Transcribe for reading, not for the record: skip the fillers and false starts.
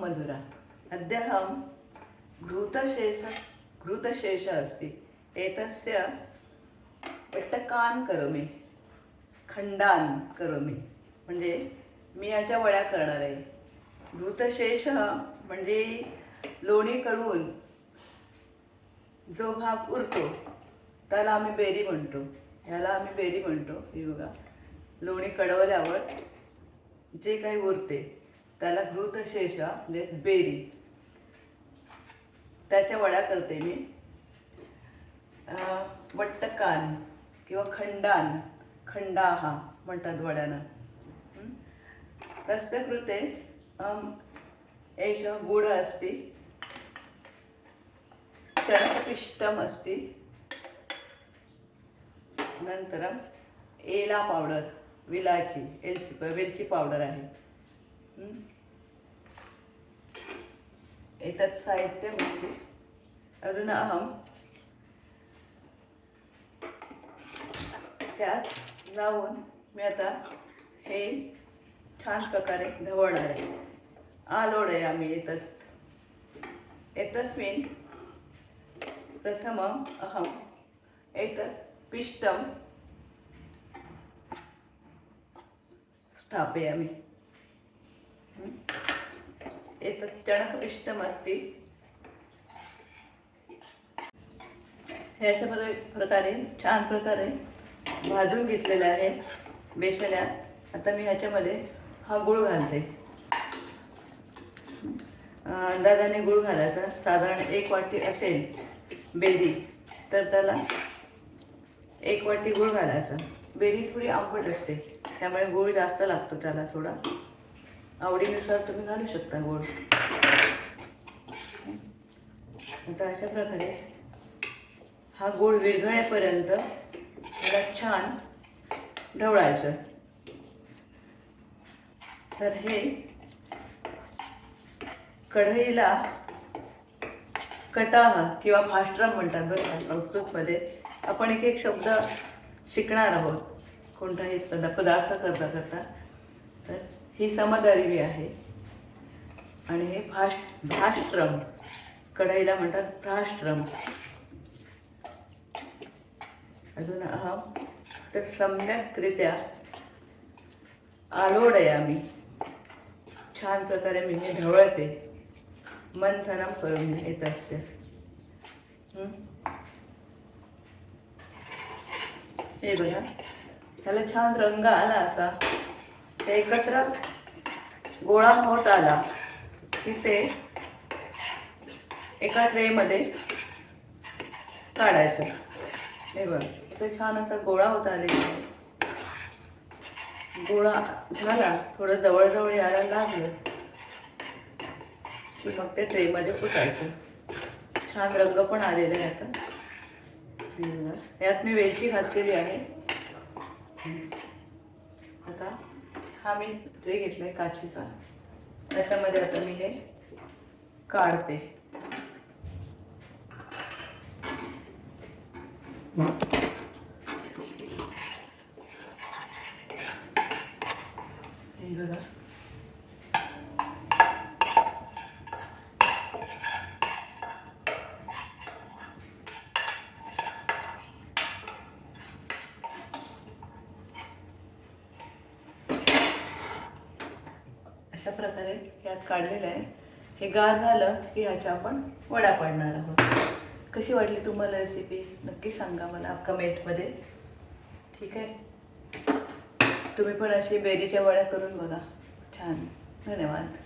मधुरा अद्यहं घृतशेष अस्ति एतस्य वट्टकान् करोमि खंडान करोमि म्हणजे मी याच्या वड्या करणार आहे. घृतशेष म्हणजे लोणी कढवून जो भाग उरतो त्याला आम्ही बेरी म्हणतो. ह्याला आम्ही बेरी म्हणतो. हे बघा, लोणी कढवल्यावर जे काही उरते त्याला घृतशेष म्हणजे बेरी, त्याच्या वड्या करते मी. वट्टकान किंवा खंडाहा म्हणतात वड्यानं. तस्य कृते एष गुड अस्ति, चणकपिष्टम् अस्ति, नंतरम एला पावडर, वेलची पावडर आहे. एतत् साहित्यमस्ति. अधुना अहं त्यात लावून मी आता हे छान प्रकारे ढवळणार आहे. आलोडय आम्ही एतस्मिन् प्रथमम् अहम् एतत् पिष्टं स्थापयामि. एतत् चणकपिष्टमस्ति. हे अशा प्रकारे छान प्रकारे भाजून घेतलेले आहे बेसनात. आता मी ह्याच्यामध्ये हा गूळ घालते. अंदाजाने गूळ घालायचा. साधारण 1 वाटी असेल बेरी तर त्याला 1 वाटी गूळ घालायचा. बेरी थोडी आंबट असते त्यामुळे गूळ जास्त लागतो त्याला थोडा. आवडीनुसार तुम्ही घालू शकता गूळ. आता अशा प्रकारे हा गूळ विरघळेपर्यंत त्याला छान ढवळायचं. तर हे कढईला कटाह किंवा फास्ट्रम म्हणतात बरं का संस्कृतमध्ये. आपण एक एक शब्द शिकणार आहोत कोणताही पदार्थ करता. तर ही समदारिवी आहे आणि हे फास्ट्रम, कढईला म्हणतात फास्ट्रम. अजून अहम तर सम्यक्रीत्या आलोडयामि. छान प्रकारे मी हे ढवळते. मंथनम करून एतस्य. हे बघा, त्याला छान रंग आला असा. ते एकत्र गोळा होत आला की ते एका ट्रेमध्ये काढायचं. हे बघ, ते छान असा गोळा होत आले. गोळा झाला, थोडं जवळजवळ यायला लागलं की मग ते ट्रेमध्ये पुसायचं. छान रंग पण आलेला आहे आता. यात मी वेलची घातलेली आहे. आता हा मी ट्रे घेतलाय काचीचा. त्याच्यामध्ये आता मी हे काढते. हे बघा, अशा प्रकारे यात काढलेलं आहे. हे गार झालं की ह्याच्या आपण वड्या पाडणार आहोत. कशी वाटली तुम्हाला रेसिपी नक्की सांगा मला कमेंटमध्ये. ठीक आहे, तुम्ही पण अशी बेरीच्या वड्या करून बघा. छान. धन्यवाद.